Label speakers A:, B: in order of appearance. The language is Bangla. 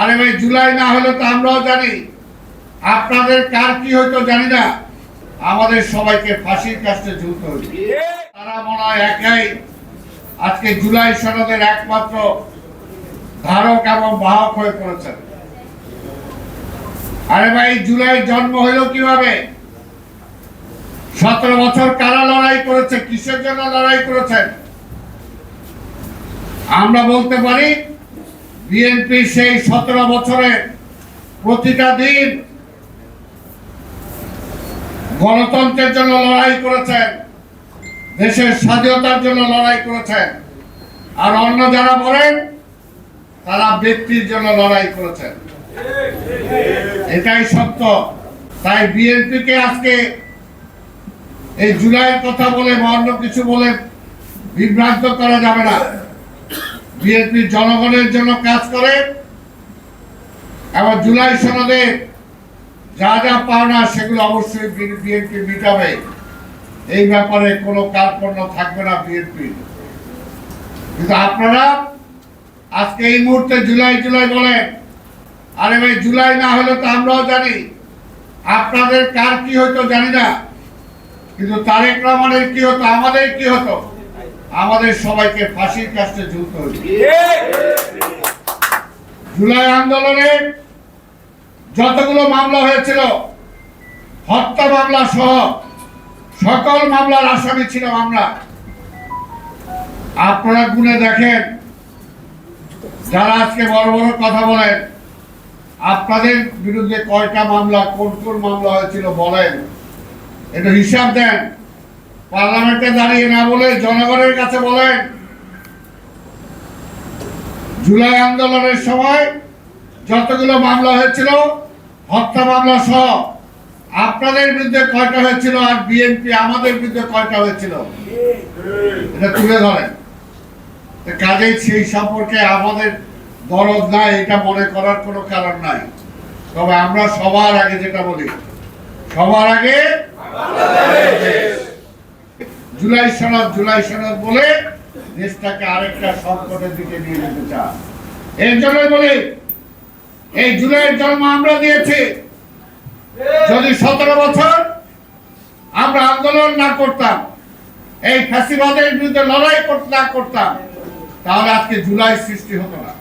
A: আরে ভাই, জুলাই না হলে তো আমরাও জানি, আপনাদের কার কি হয়তো জানি না, আমাদের সবাইকে ফাঁসির কাছে ঝুলতে হইবে। তারা মনে হয় একাই আজকে জুলাই সনদের একমাত্র ধারক এবং বাহক হয়ে পড়েছেন। আরে ভাই, জুলাই জন্ম হইল কিভাবে? 17 বছর কারা লড়াই করেছে, কিসের জন্য লড়াই করেছেন? আমরা বলতে পারি বিএনপি সেই 17 বছরে প্রতিটা দিন গণতন্ত্রের জন্য লড়াই করেছেন, দেশের স্বাধীনতার জন্য লড়াই করেছেন। আর অন্য যারা বলেন তারা ব্যক্তির জন্য লড়াই করেছেন। এটাই সত্য। তাই বিএনপিকে আজকে এই জুলাইয়ের কথা বলে বা অন্য কিছু বলে বিভ্রান্ত করা যাবে না। বিএনপি জনগণের জন্য কাজ করে এবং জুলাই সনদে যা যা পাওনা সেগুলো অবশ্যই বিএনপি মিটাবে। এই ব্যাপারে কোনো কার্পণ্য থাকবে না বিএনপি। কিন্তু আপনারা আজকে এই মুহূর্তে জুলাই জুলাই বলেন। আরে ভাই, জুলাই না হলে তো আমরাও জানি, আপনাদের কার কি হতো জানি না, কিন্তু তারেক রহমানের কি হতো, আমাদের কি হতো? আমাদের সবাইকে ফাঁসির কাছে ঝুলতে হতো। জুলাই আন্দোলনে যতগুলো মামলা হয়েছিল, হত্যা মামলা সহ সকল মামলার আসামি ছিলাম আমরা। আপনারা গুনে দেখেন, যারা আজকে বড় বড় কথা বলেন, আপনাদের বিরুদ্ধে কয়টা মামলা, কোন কোন মামলা হয়েছিল বলেন, একটু হিসাব দেন। পার্লামেন্টে দাঁড়িয়ে না বলে জনগণের কাছে বলেন। জুলাই আন্দোলনের সময় যতগুলো মামলা হয়েছিল, হত্যা মামলা সহ, আপনাদের বিরুদ্ধে কয়টা হয়েছিল আর বিএনপি আমাদের বিরুদ্ধে কয়টা হয়েছিল, এটা তুলে ধরেন। কাজেই সেই সম্পর্কে আমাদের দরদ নাই, এটা মনে করার কোনো কারণ নাই। তবে আমরা সবার আগে যেটা বলি, সবার আগে জুলাই সনদ, জুলাই সনদ বলে দেশটাকে আরেকটা সংকটের দিকে নিয়ে যেতে চান। এর জন্য বলি, এই জুলাইয়ের জন্ম আমরা দিয়েছি। যদি 17 বছর আমরা আন্দোলন না করতাম, এই ফ্যাসিবাদের বিরুদ্ধে লড়াই না করতাম, তাহলে আজকে জুলাই সৃষ্টি হতো না।